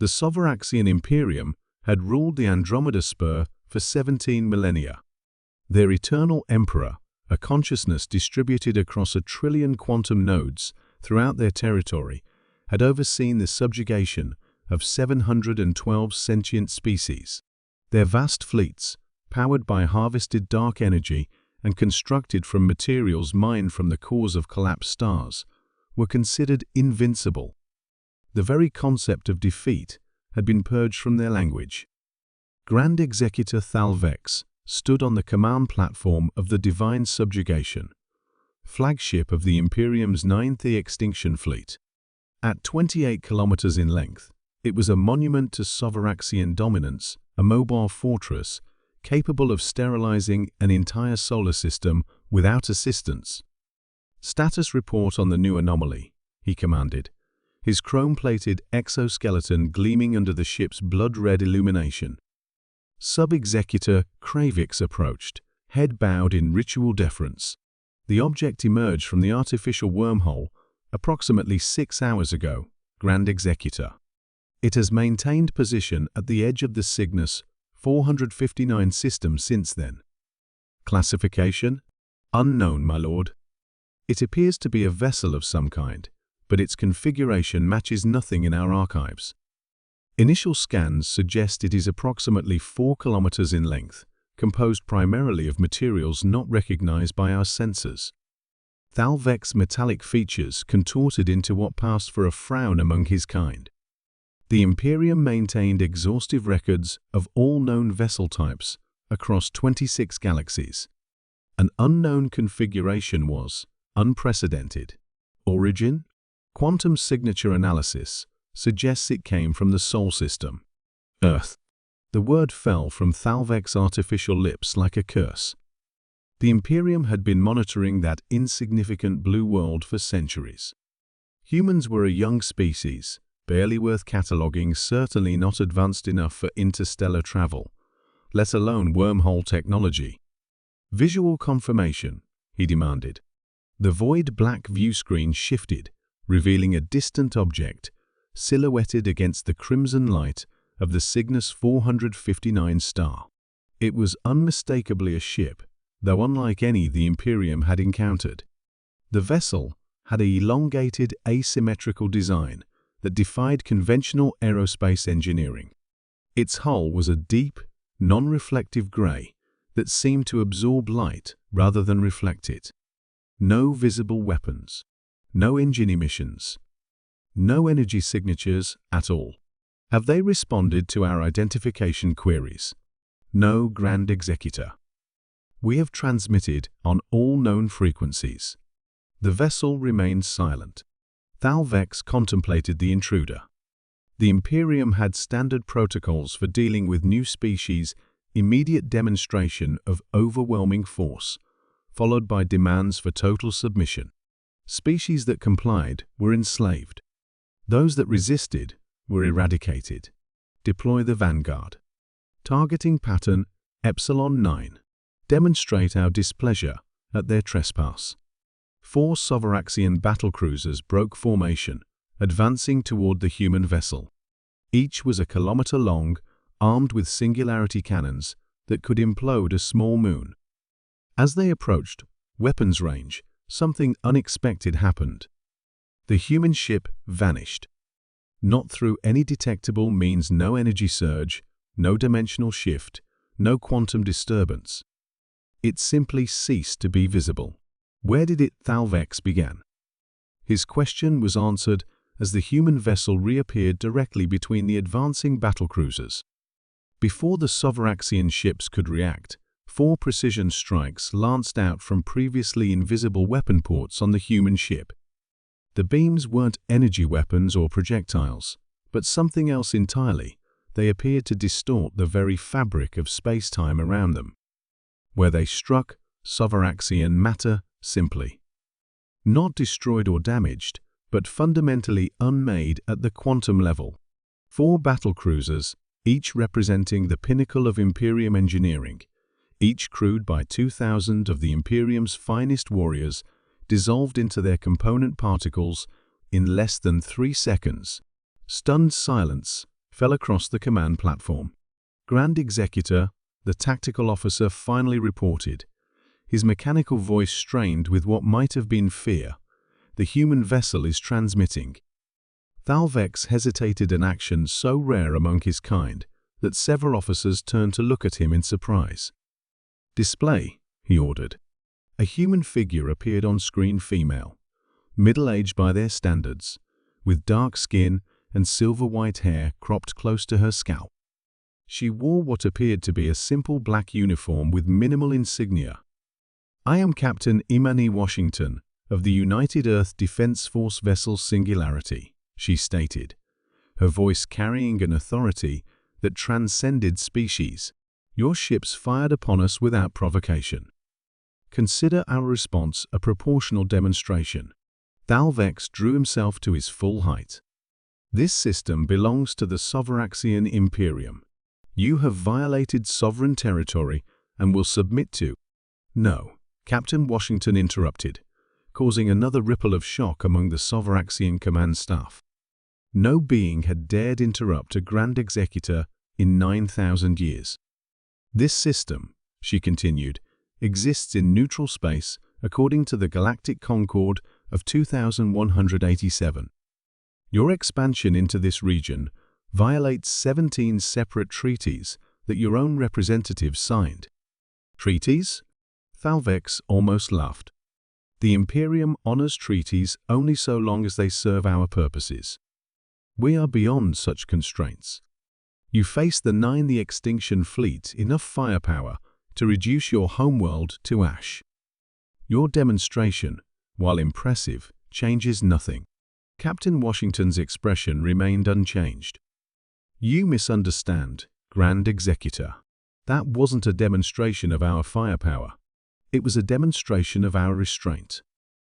The Soveraxian Imperium had ruled the Andromeda Spur for 17 millennia. Their eternal emperor, a consciousness distributed across 1 trillion quantum nodes throughout their territory, had overseen the subjugation of 712 sentient species. Their vast fleets, powered by harvested dark energy and constructed from materials mined from the cores of collapsed stars, were considered invincible. The very concept of defeat had been purged from their language. Grand Executor Thalvex stood on the command platform of the Divine Subjugation, flagship of the Imperium's 9th Extinction Fleet. At 28 kilometers in length, it was a monument to Soveraxian dominance, a mobile fortress capable of sterilizing an entire solar system without assistance. "Status report on the new anomaly," he commanded, his chrome-plated exoskeleton gleaming under the ship's blood-red illumination. Sub-Executor Kravix approached, head bowed in ritual deference. The object emerged from the artificial wormhole approximately 6 hours ago, Grand Executor. It has maintained position at the edge of the Cygnus 459 system since then. Classification? Unknown, my lord. It appears to be a vessel of some kind, but its configuration matches nothing in our archives. Initial scans suggest it is approximately 4 kilometers in length, composed primarily of materials not recognized by our sensors. Thalvex's metallic features contorted into what passed for a frown among his kind. The Imperium maintained exhaustive records of all known vessel types across 26 galaxies. An unknown configuration was unprecedented. Origin? Quantum signature analysis suggests it came from the Sol system. Earth. The word fell from Thalvex's artificial lips like a curse. The Imperium had been monitoring that insignificant blue world for centuries. Humans were a young species, barely worth cataloging, certainly not advanced enough for interstellar travel, let alone wormhole technology. "Visual confirmation," he demanded. The void black viewscreen shifted, revealing a distant object, silhouetted against the crimson light of the Cygnus 459 star. It was unmistakably a ship, though unlike any the Imperium had encountered. The vessel had an elongated, asymmetrical design that defied conventional aerospace engineering. Its hull was a deep, non-reflective gray that seemed to absorb light rather than reflect it. No visible weapons, no engine emissions, no energy signatures at all. "Have they responded to our identification queries?" "No, Grand Executor. We have transmitted on all known frequencies." The vessel remained silent. Thalvex contemplated the intruder. The Imperium had standard protocols for dealing with new species, immediate demonstration of overwhelming force, followed by demands for total submission. Species that complied were enslaved. Those that resisted were eradicated. "Deploy the Vanguard. Targeting pattern Epsilon 9. Demonstrate our displeasure at their trespass." 4 Soveraxian battlecruisers broke formation, advancing toward the human vessel. Each was a kilometer long, armed with singularity cannons that could implode a small moon. As they approached weapons range, something unexpected happened. The human ship vanished. Not through any detectable means, no energy surge, no dimensional shift, no quantum disturbance. It simply ceased to be visible. "Where did it?" Thalvex began. His question was answered as the human vessel reappeared directly between the advancing battlecruisers. Before the Soveraxian ships could react, 4 precision strikes lanced out from previously invisible weapon ports on the human ship. The beams weren't energy weapons or projectiles, but something else entirely. They appeared to distort the very fabric of space-time around them. Where they struck, Soveraxian matter simply. Not destroyed or damaged, but fundamentally unmade at the quantum level. 4 battlecruisers, each representing the pinnacle of Imperium engineering, each crewed by 2,000 of the Imperium's finest warriors, dissolved into their component particles in less than 3 seconds. Stunned silence fell across the command platform. Grand Executor, the tactical officer, finally reported, his mechanical voice strained with what might have been fear. The human vessel is transmitting. Thalvex hesitated, an action so rare among his kind that several officers turned to look at him in surprise. "Display," he ordered. A human figure appeared on screen, female, middle-aged by their standards, with dark skin and silver-white hair cropped close to her scalp. She wore what appeared to be a simple black uniform with minimal insignia. "I am Captain Imani Washington of the United Earth Defense Force vessel Singularity," she stated, her voice carrying an authority that transcended species. "Your ships fired upon us without provocation. Consider our response a proportional demonstration." Thalvex drew himself to his full height. "This system belongs to the Soveraxian Imperium. You have violated sovereign territory and will submit to—" "No," Captain Washington interrupted, causing another ripple of shock among the Soveraxian command staff. No being had dared interrupt a Grand Executor in 9,000 years. "This system," she continued, "exists in neutral space according to the Galactic Concord of 2187. Your expansion into this region violates 17 separate treaties that your own representatives signed." "Treaties?" Thalvex almost laughed. "The Imperium honors treaties only so long as they serve our purposes. We are beyond such constraints. You face the extinction fleet enough firepower to reduce your homeworld to ash. Your demonstration, while impressive, changes nothing." Captain Washington's expression remained unchanged. "You misunderstand, Grand Executor. That wasn't a demonstration of our firepower. It was a demonstration of our restraint.